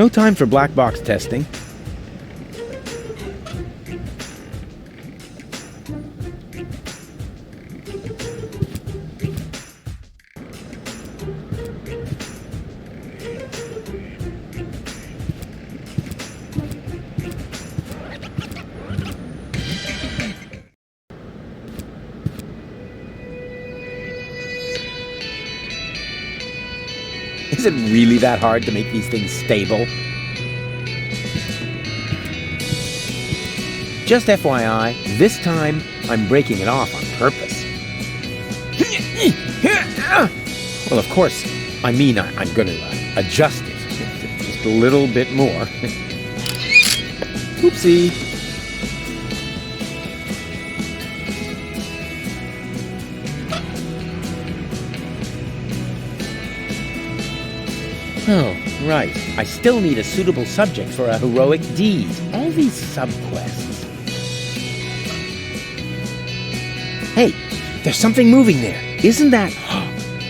No time for black box testing. Is it really that hard to make these things stable? Just FYI, this time I'm breaking it off on purpose. Well, of course, I mean I'm going to adjust it just a little bit more. Oopsie. Oh, right. I still need a suitable subject for a heroic deed. All these subquests. Hey, there's something moving there. Isn't that...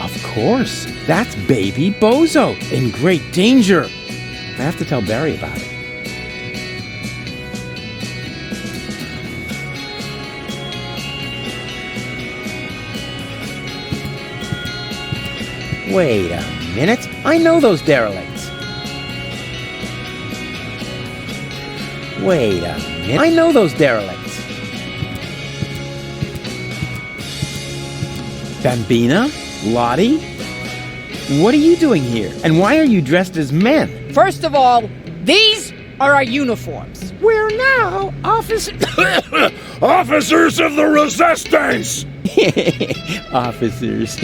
Of course. That's baby Bozo in great danger. I have to tell Barry about it. Wait a minute. I know those derelicts. Wait a minute. I know those derelicts. Bambina? Lottie? What are you doing here? And why are you dressed as men? First of all, these are our uniforms. We're now officers of the Resistance! Officers.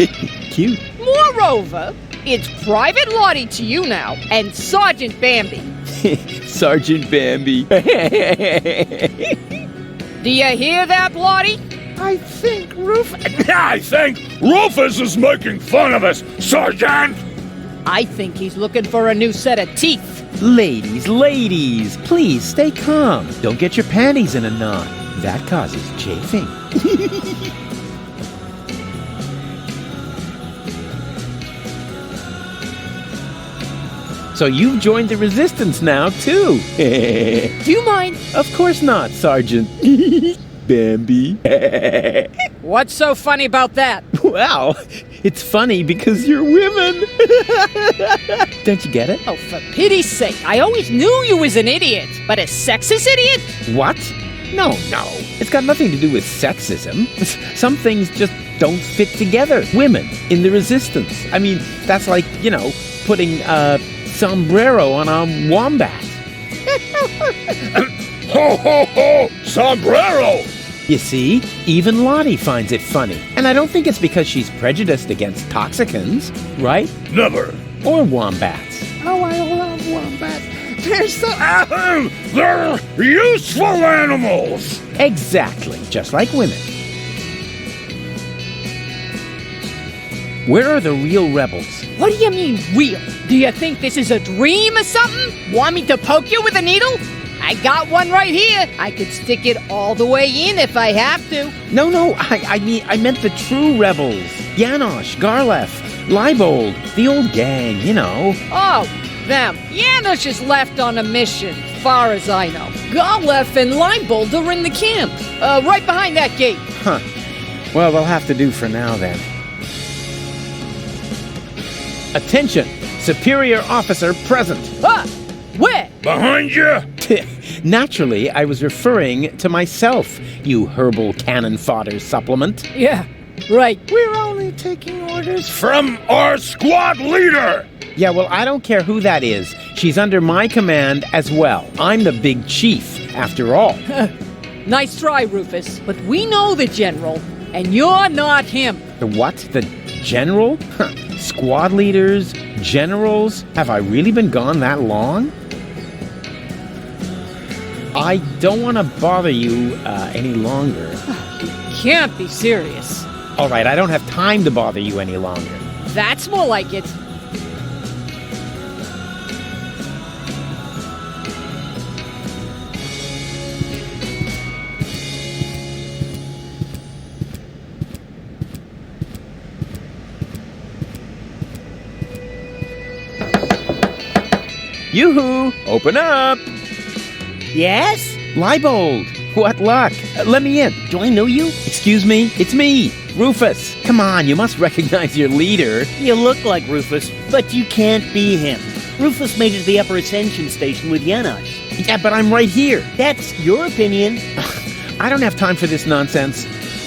Cute. Moreover, it's Private Lottie to you now, and Sergeant Bambi. Sergeant Bambi. Do you hear that, Lottie? I think Rufus is making fun of us, Sergeant! I think he's looking for a new set of teeth. Ladies, please stay calm. Don't get your panties in a knot. That causes chafing. So you've joined the Resistance now, too. Do you mind? Of course not, Sergeant. Bambi. What's so funny about that? Well, it's funny because you're women. Don't you get it? Oh, for pity's sake, I always knew you was an idiot. But a sexist idiot? What? No. It's got nothing to do with sexism. Some things just don't fit together. Women in the Resistance. I mean, that's like, putting a sombrero on a wombat. Ho, ho, ho! Sombrero! You see, even Lottie finds it funny. And I don't think it's because she's prejudiced against toxicants, right? Never. Or wombats. Oh, I love wombats. They're useful animals! Exactly, just like women. Where are the real rebels? What do you mean, real? Do you think this is a dream or something? Want me to poke you with a needle? I got one right here. I could stick it all the way in if I have to. No, I meant the true rebels. Janosch, Garlef, Leibold, the old gang, Oh, them. Janosch is left on a mission, as far as I know. Garlef and Leibold are in the camp, right behind that gate. Huh. Well, they'll have to do for now, then. Attention! Superior officer present. Where? Behind you? Naturally, I was referring to myself, you herbal cannon fodder supplement. Yeah, right. We're only taking orders From our squad leader! Yeah, well, I don't care who that is. She's under my command as well. I'm the big chief, after all. Nice try, Rufus. But we know the general, and you're not him. The what? The general? Squad leaders? Generals? Have I really been gone that long? I don't want to bother you any longer. You can't be serious. All right, I don't have time to bother you any longer. That's more like it. Yoo-hoo! Open up! Yes? Leibold! What luck? Let me in. Do I know you? Excuse me? It's me, Rufus. Come on, you must recognize your leader. You look like Rufus, but you can't be him. Rufus made it to the upper ascension station with Janosch. Yeah, but I'm right here. That's your opinion. I don't have time for this nonsense.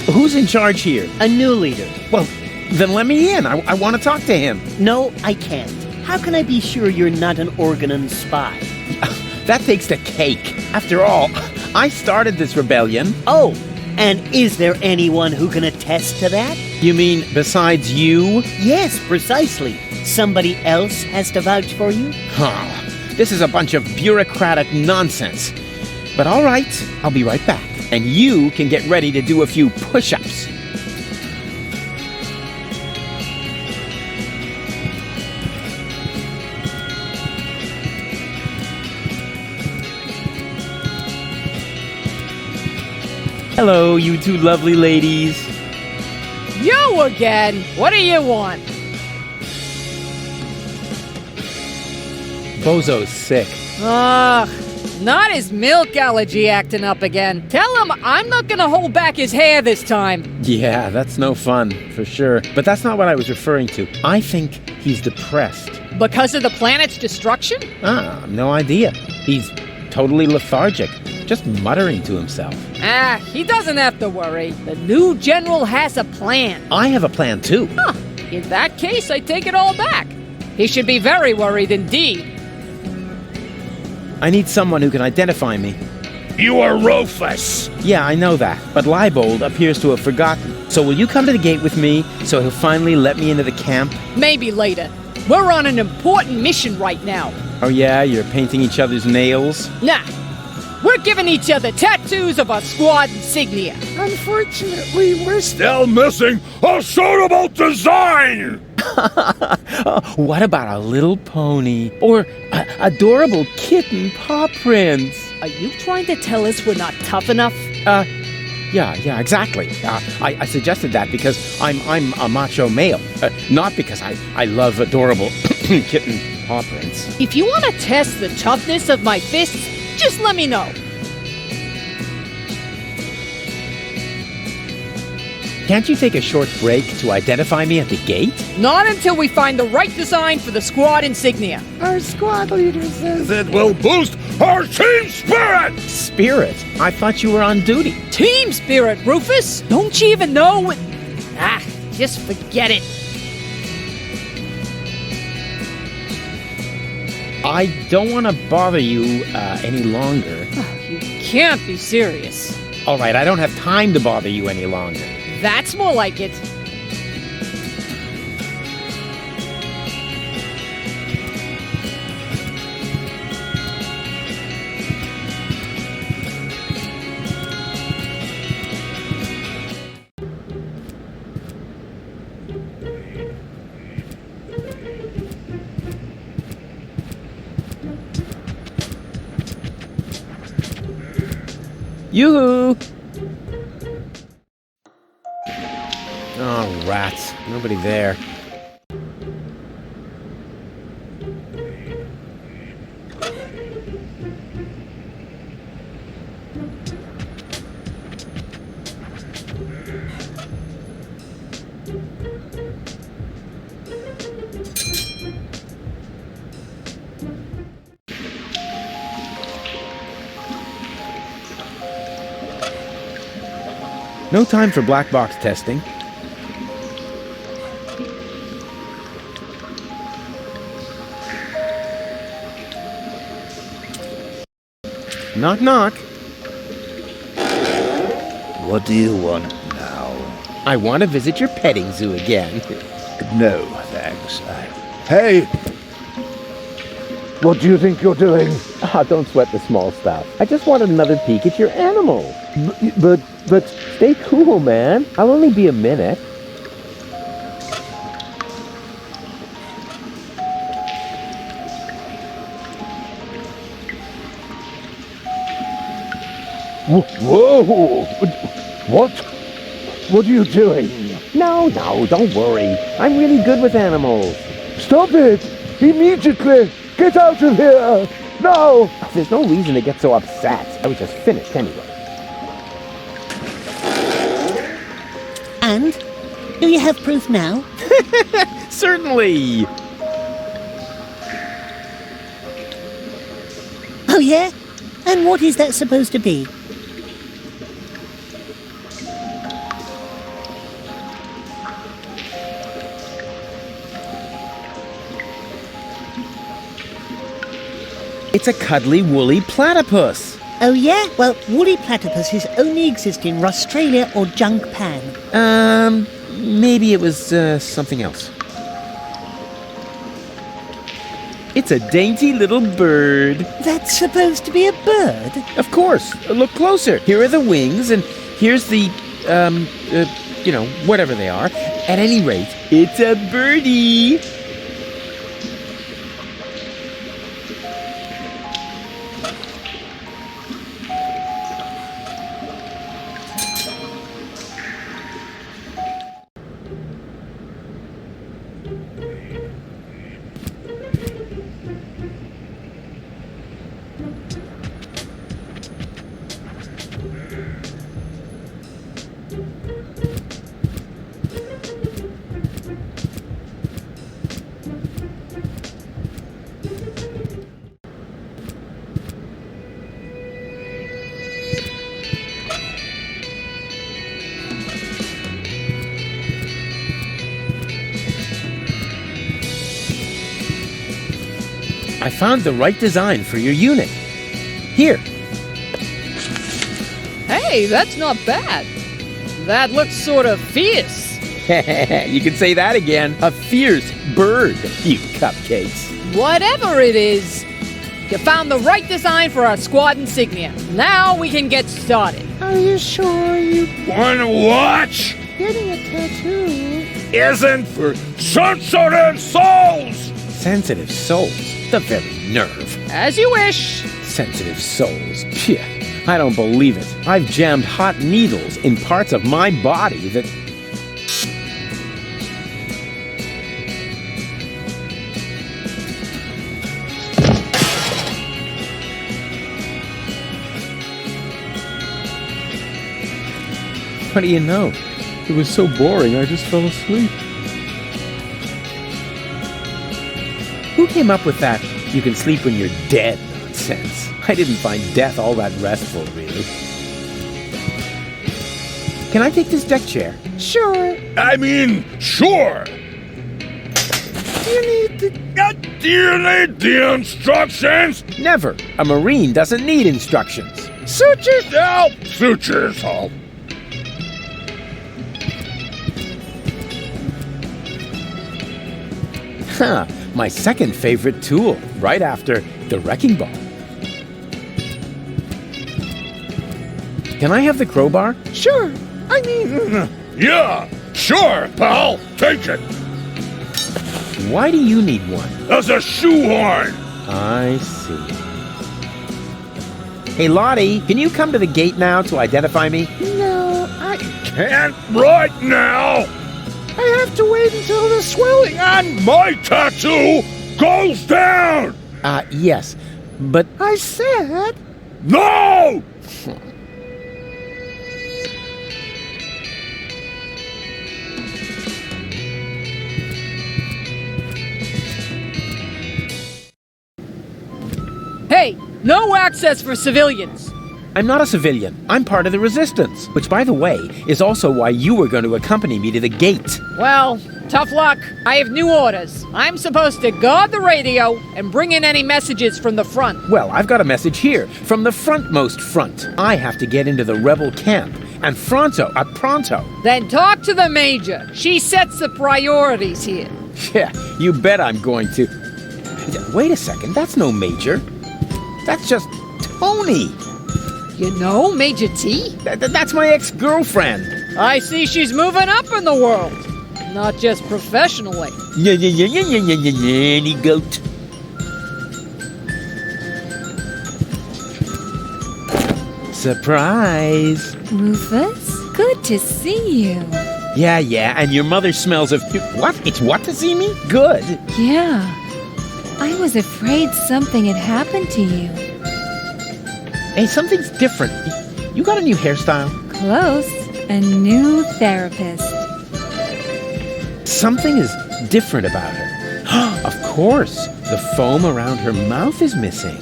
Who's in charge here? A new leader. Well, then let me in. I want to talk to him. No, I can't. How can I be sure you're not an Organon spy? That takes the cake. After all, I started this rebellion. Oh, and is there anyone who can attest to that? You mean besides you? Yes, precisely. Somebody else has to vouch for you? Huh. This is a bunch of bureaucratic nonsense. But all right, I'll be right back. And you can get ready to do a few push-ups. Hello, you two lovely ladies. You again? What do you want? Bozo's sick. Ugh, not his milk allergy acting up again. Tell him I'm not gonna hold back his hair this time. Yeah, that's no fun, for sure. But that's not what I was referring to. I think he's depressed. Because of the planet's destruction? No idea. He's totally lethargic, just muttering to himself. He doesn't have to worry. The new general has a plan. I have a plan, too. Huh. In that case, I take it all back. He should be very worried indeed. I need someone who can identify me. You are Rufus. Yeah, I know that, but Leibold appears to have forgotten. So will you come to the gate with me so he'll finally let me into the camp? Maybe later. We're on an important mission right now. Oh yeah, you're painting each other's nails? Nah. We're giving each other tattoos of our squad insignia. Unfortunately, we're still missing a suitable design. What about a little pony? Or adorable kitten paw prints? Are you trying to tell us we're not tough enough? Yeah, exactly. I suggested that because I'm a macho male, not because I love adorable kitten paw prints. If you want to test the toughness of my fists, just let me know. Can't you take a short break to identify me at the gate? Not until we find the right design for the squad insignia. Our squad leader says it will boost our team spirit. Spirit? I thought you were on duty. Team spirit, Rufus! Don't you even know what... just forget it. I don't want to bother you any longer. You can't be serious. All right, I don't have time to bother you any longer. That's more like it. Yoo-hoo! Oh, rats. Nobody there. No time for black box testing. Knock, knock. What do you want now? I want to visit your petting zoo again. No, thanks. Hey! What do you think you're doing? Don't sweat the small stuff. I just wanted another peek at your animal. But... Stay cool, man. I'll only be a minute. Whoa! What? What are you doing? No, don't worry. I'm really good with animals. Stop it! Immediately! Get out of here! Now! There's no reason to get so upset. I was just finished anyway. And? Do you have proof now? Certainly! Oh, yeah? And what is that supposed to be? It's a cuddly, woolly platypus. Oh, yeah? Well, woolly platypuses only exist in Australia or Japan. Maybe it was something else. It's a dainty little bird. That's supposed to be a bird? Of course. Look closer. Here are the wings, and here's the, whatever they are. At any rate, it's a birdie. I found the right design for your unit. Here. Hey, that's not bad. That looks sort of fierce. You can say that again. A fierce bird, you cupcakes. Whatever it is, you found the right design for our squad insignia. Now we can get started. Are you sure you Wanna watch? getting a tattoo? Isn't for sensitive souls! Sensitive souls. The very nerve. As you wish. Sensitive souls. Phew. I don't believe it. I've jammed hot needles in parts of my body that... What do you know? It was so boring, I just fell asleep. Who came up with that you can sleep when you're dead nonsense? I didn't find death all that restful, really. Can I take this deck chair? Sure. I mean, sure. Do you need the... Do you need the instructions? Never. A Marine doesn't need instructions. Suit yourself? Suit yourself. Huh. My second favorite tool, right after the wrecking ball. Can I have the crowbar? Sure. I mean... Yeah, sure, pal. Take it. Why do you need one? As a shoehorn. I see. Hey, Lottie, can you come to the gate now to identify me? No, I Can't right now. have to wait until the swelling on... My tattoo goes down. Yes, but I said... No! Hey, no access for civilians. I'm not a civilian. I'm part of the resistance, which, by the way, is also why you were going to accompany me to the gate. Well, tough luck. I have new orders. I'm supposed to guard the radio and bring in any messages from the front. Well, I've got a message here from the frontmost front. I have to get into the rebel camp, and pronto. Then talk to the major. She sets the priorities here. Yeah, you bet I'm going to. Wait a second, that's no major. That's just Tony. You know Major T? That's my ex-girlfriend. I see she's moving up in the world. Not just professionally. Nanny goat. Surprise. Rufus, good to see you. Yeah, and your mother smells of... What? It's what to see me? Good. Yeah. I I was afraid something had happened to you. Hey, something's different. You got a new hairstyle? Close. A new therapist. Something is different about her. Of course, the foam around her mouth is missing.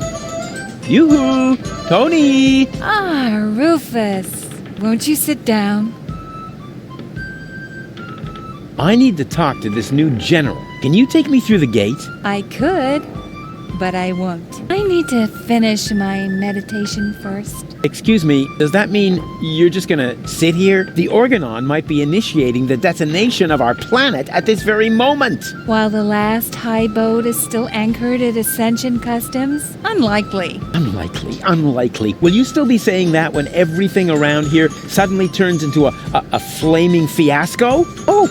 Yoo-hoo! Tony! Ah, Rufus. Won't you sit down? I need to talk to this new general. Can you take me through the gate? I could, but I won't. I need to finish my meditation first. Excuse me, does that mean you're just gonna sit here? The Organon might be initiating the detonation of our planet at this very moment. While the last high boat is still anchored at Ascension Customs? Unlikely. Unlikely. Will you still be saying that when everything around here suddenly turns into a flaming fiasco? Oh,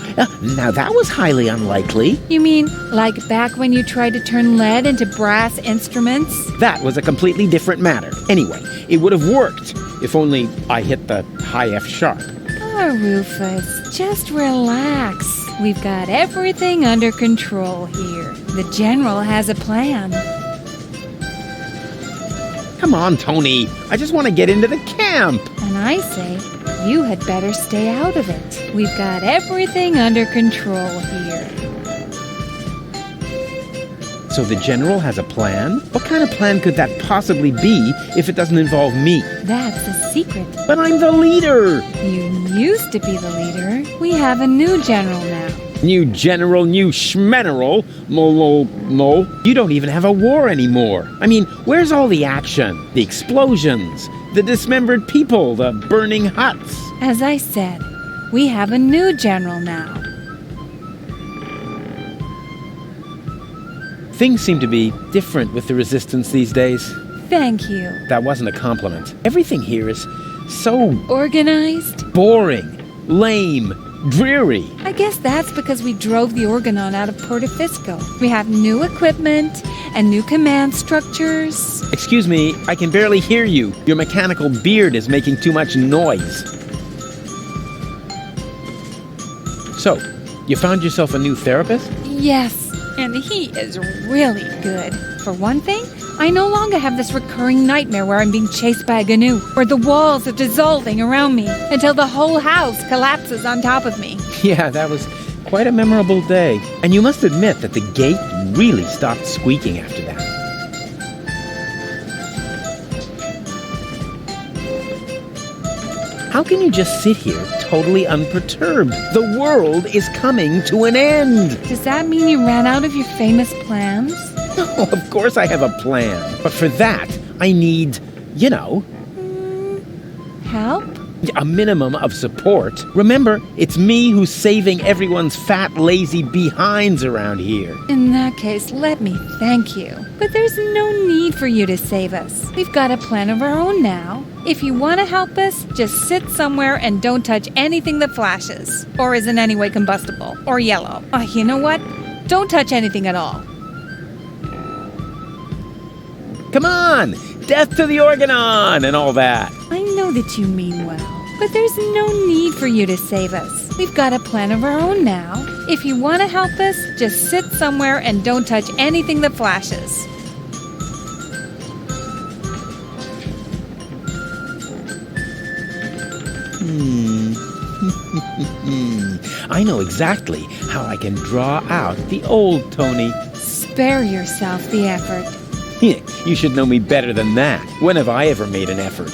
now that was highly unlikely. You mean like back when you tried to turn lead into brass instruments? That was a completely different matter. Anyway, it would have worked if only I hit the high F sharp. Oh, Rufus, just relax. We've got everything under control here. The General has a plan. Come on, Tony. I just want to get into the camp. And I say, you had better stay out of it. We've got everything under control here. So the general has a plan? What kind of plan could that possibly be if it doesn't involve me? That's a secret. But I'm the leader! You used to be the leader. We have a new general now. New general, new schmeneral. No. You don't even have a war anymore. I mean, where's all the action? The explosions, the dismembered people, the burning huts. As I said, we have a new general now. Things seem to be different with the resistance these days. Thank you. That wasn't a compliment. Everything here is so Organized? boring, lame, dreary. I guess that's because we drove the Organon out of Portofisco. We have new equipment and new command structures. Excuse me, I can barely hear you. Your mechanical beard is making too much noise. So, you found yourself a new therapist? Yes, and he is really good. For one thing, I no longer have this recurring nightmare where I'm being chased by a GNU, where the walls are dissolving around me until the whole house collapses on top of me. Yeah, that was quite a memorable day. And you must admit that the gate really stopped squeaking after that. How can you just sit here totally unperturbed? The world is coming to an end. Does that mean you ran out of your famous plans? Oh, of course I have a plan. But for that, I need, Help? a minimum of support. Remember, it's me who's saving everyone's fat, lazy behinds around here. In that case, let me thank you. But there's no need for you to save us. We've got a plan of our own now. If you want to help us, just sit somewhere and don't touch anything that flashes, or is in any way combustible, or yellow. You know what? Don't touch anything at all. Come on! Death to the Organon and all that. I know that you mean well, but there's no need for you to save us. We've got a plan of our own now. If you want to help us, just sit somewhere and don't touch anything that flashes. I know exactly how I can draw out the old Tony. Spare yourself the effort. You should know me better than that. When have I ever made an effort?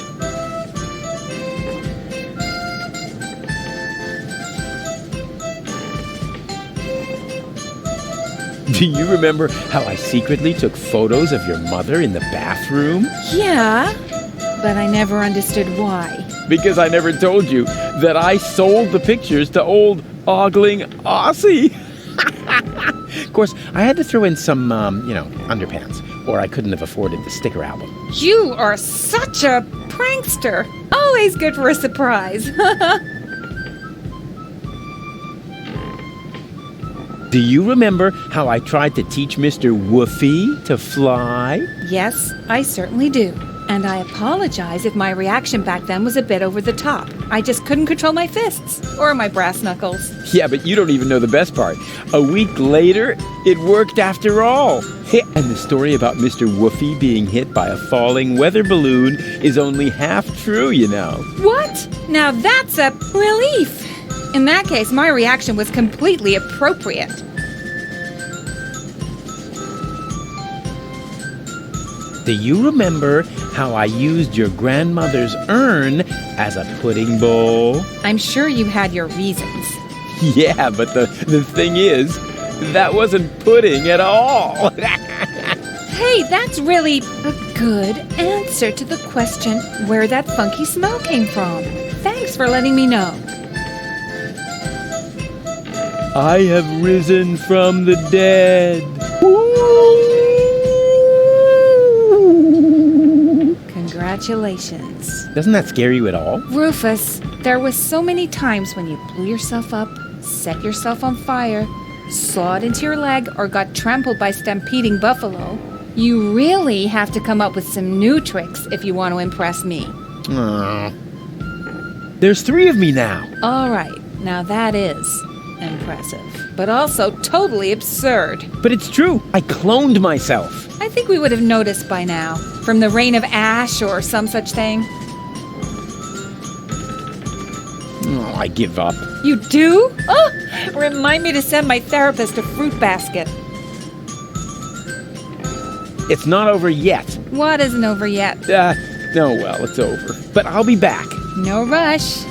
Do you remember how I secretly took photos of your mother in the bathroom? Yeah, but I never understood why. Because I never told you that I sold the pictures to old ogling Aussie. Of course, I had to throw in some, underpants, or I couldn't have afforded the sticker album. You are such a prankster. Always good for a surprise. Do you remember how I tried to teach Mr. Woofy to fly? Yes, I certainly do. And I apologize if my reaction back then was a bit over the top. I just couldn't control my fists or my brass knuckles. Yeah, but you don't even know the best part. A week later, it worked after all. And the story about Mr. Woofy being hit by a falling weather balloon is only half true, you know. What? Now that's a relief. In that case, my reaction was completely appropriate. Do you remember how I used your grandmother's urn as a pudding bowl? I'm sure you had your reasons. Yeah, but the thing is, that wasn't pudding at all. Hey, that's really a good answer to the question where that funky smell came from. Thanks for letting me know. I have risen from the dead. Congratulations. Doesn't that scare you at all? Rufus, there was so many times when you blew yourself up, set yourself on fire, sawed into your leg, or got trampled by stampeding buffalo. You really have to come up with some new tricks if you want to impress me. Aww. There's 3 of me now. All right, now that is impressive, but also totally absurd. But it's true. I cloned myself. I think we would have noticed by now, from the rain of ash or some such thing. Oh, I give up. You do? Oh, remind me to send my therapist a fruit basket. It's not over yet. What isn't over yet? No, well, it's over. But I'll be back. No rush.